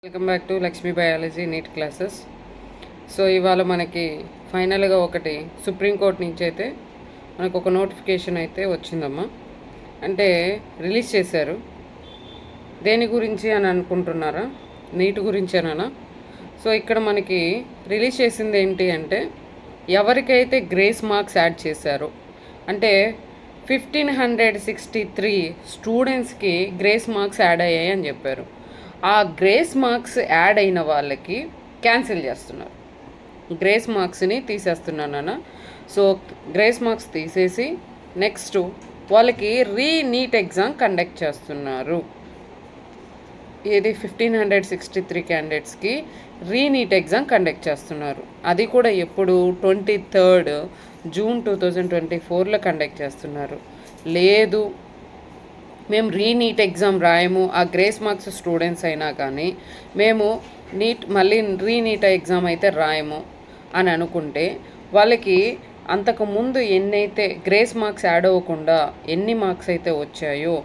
Welcome back to Lakshmi biology NEET classes. So ఇవాళ మనకి ఫైనల్గా ఒకటి సుప్రీంకోర్టు నుంచి అయితే మనకు ఒక నోటిఫికేషన్ అయితే వచ్చిందమ్మా. అంటే రిలీజ్ చేశారు. దేని గురించి అని అనుకుంటున్నారా? నీట్ గురించేనా? సో ఇక్కడ మనకి రిలీజ్ చేసింది ఏంటి అంటే, ఎవరికైతే గ్రేస్ మార్క్స్ యాడ్ చేశారో, అంటే 1563 స్టూడెంట్స్కి గ్రేస్ మార్క్స్ యాడ్ అయ్యాయి అని చెప్పారు. ఆ గ్రేస్ మార్క్స్ యాడ్ అయిన వాళ్ళకి క్యాన్సిల్ చేస్తున్నారు, గ్రేస్ మార్క్స్ని తీసేస్తున్నాను. సో గ్రేస్ మార్క్స్ తీసేసి నెక్స్ట్ వాళ్ళకి నీట్ ఎగ్జామ్ కండక్ట్ చేస్తున్నారు. ఇది 1563 క్యాండిడేట్స్కి నీట్ ఎగ్జామ్ కండక్ట్ చేస్తున్నారు. అది కూడా ఎప్పుడు 23rd జూన్ 2024లో కండక్ట్ చేస్తున్నారు. లేదు మేము నీట్ ఎగ్జామ్ రాయము, ఆ గ్రేస్ మార్క్స్ స్టూడెంట్స్ అయినా కానీ మేము మళ్ళీ నీట్ ఎగ్జామ్ అయితే రాయము అని అనుకుంటే, వాళ్ళకి అంతకుముందు ఎన్నైతే గ్రేస్ మార్క్స్ యాడ్ అవ్వకుండా ఎన్ని మార్క్స్ అయితే వచ్చాయో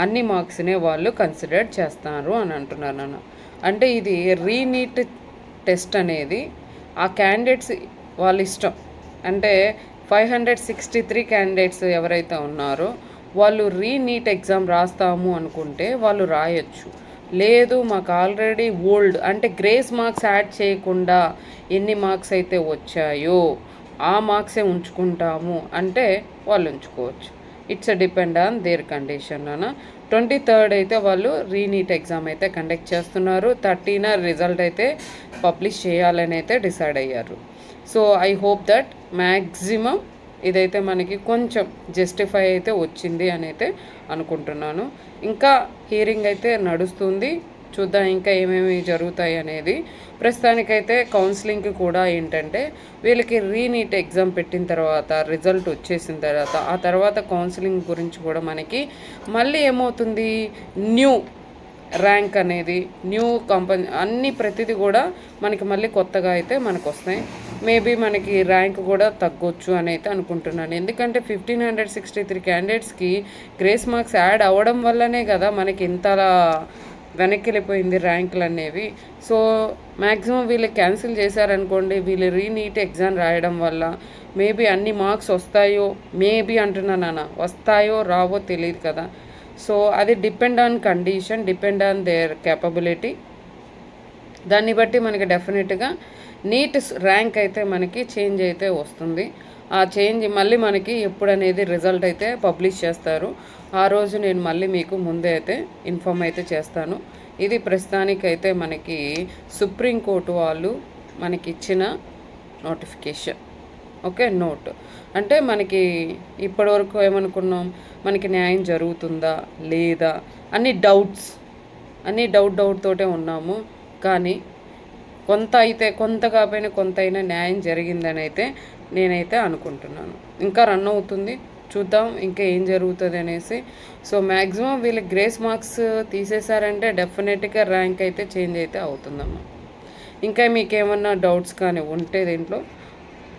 అన్ని మార్క్స్నే వాళ్ళు కన్సిడర్ చేస్తారు అని అంటున్నారు నాన్న. అంటే ఇది నీట్ టెస్ట్ అనేది ఆ క్యాండిడేట్స్ వాళ్ళ ఇష్టం. అంటే 563 క్యాండిడేట్స్ ఎవరైతే ఉన్నారో వాళ్ళు నీట్ ఎగ్జామ్ రాస్తాము అనుకుంటే వాళ్ళు రాయొచ్చు. లేదు మాకు ఆల్రెడీ ఓల్డ్ అంటే గ్రేస్ మార్క్స్ యాడ్ చేయకుండా ఎన్ని మార్క్స్ అయితే వచ్చాయో ఆ మార్క్సే ఉంచుకుంటాము అంటే వాళ్ళు ఉంచుకోవచ్చు. It's depend on their condition అన్న. 23rd అయితే వాళ్ళు నీట్ ఎగ్జామ్ అయితే కండక్ట్ చేస్తున్నారు. 13th రిజల్ట్ అయితే పబ్లిష్ చేయాలని అయితే డిసైడ్ అయ్యారు. So I hope that maximum ఇదైతే మనకి కొంచెం జస్టిఫై అయితే వచ్చింది అని అయితే అనుకుంటున్నాను. ఇంకా హియరింగ్ అయితే నడుస్తుంది, చూద్దాం ఇంకా ఏమేమి జరుగుతాయి అనేది. ప్రస్తుతానికైతే కౌన్సిలింగ్కి కూడా ఏంటంటే వీళ్ళకి నీట్ ఎగ్జామ్ పెట్టిన తర్వాత రిజల్ట్ వచ్చేసిన తర్వాత ఆ తర్వాత కౌన్సిలింగ్ గురించి కూడా మనకి మళ్ళీ ఏమవుతుంది, న్యూ ర్యాంక్ అనేది న్యూ కంపెనీ అన్ని ప్రతిదీ కూడా మనకి మళ్ళీ కొత్తగా అయితే మనకు వస్తాయి. మేబీ మనకి ర్యాంక్ కూడా తగ్గొచ్చు అని అయితే అనుకుంటున్నాను. ఎందుకంటే 1563 క్యాండిడేట్స్కి గ్రేస్ మార్క్స్ యాడ్ అవ్వడం వల్లనే కదా మనకి ఇంతలా వెనక్కి వెళ్ళిపోయింది ర్యాంకులు అనేవి. సో మ్యాక్సిమం వీళ్ళు క్యాన్సిల్ చేశారనుకోండి, వీళ్ళు నీట్ ఎగ్జామ్ రాయడం వల్ల మేబీ అన్ని మార్క్స్ వస్తాయో, మేబీ అంటున్నాను, వస్తాయో రావో తెలియదు కదా. సో అది depend on condition, depend on their capability. దాన్ని బట్టి మనకి డెఫినెట్గా నీట్ ర్యాంక్ అయితే మనకి చేంజ్ అయితే వస్తుంది. ఆ చేంజ్ మళ్ళీ మనకి ఎప్పుడనేది రిజల్ట్ అయితే పబ్లిష్ చేస్తారు. ఆ రోజు నేను మళ్ళీ మీకు ముందే అయితే ఇన్ఫామ్ అయితే చేస్తాను. ఇది ప్రస్తుతానికైతే మనకి సుప్రీంకోర్టు వాళ్ళు మనకి ఇచ్చిన నోటిఫికేషన్. ఓకే, నోట్ అంటే మనకి ఇప్పటివరకు ఏమనుకున్నాం, మనకి న్యాయం జరుగుతుందా లేదా అన్ని డౌట్ తోటే ఉన్నాము. కానీ కొంత కాకపోయినా కొంత అయినా న్యాయం జరిగిందని అయితే నేనైతే అనుకుంటున్నాను. ఇంకా రన్ అవుతుంది, చూద్దాం ఇంకా ఏం జరుగుతుంది అనేసి. సో మ్యాక్సిమం వీళ్ళకి గ్రేస్ మార్క్స్ తీసేశారంటే డెఫినెట్గా ర్యాంక్ అయితే చేంజ్ అయితే అవుతుందమ్మా. ఇంకా మీకు ఏమన్నా డౌట్స్ కానీ ఉంటే దీంట్లో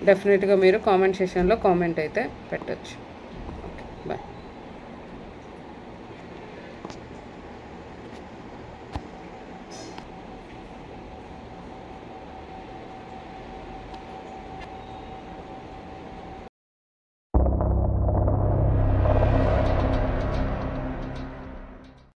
డెఫినెట్గా మీరు కామెంట్ సెక్షన్లో కామెంట్ అయితే పెట్టచ్చు.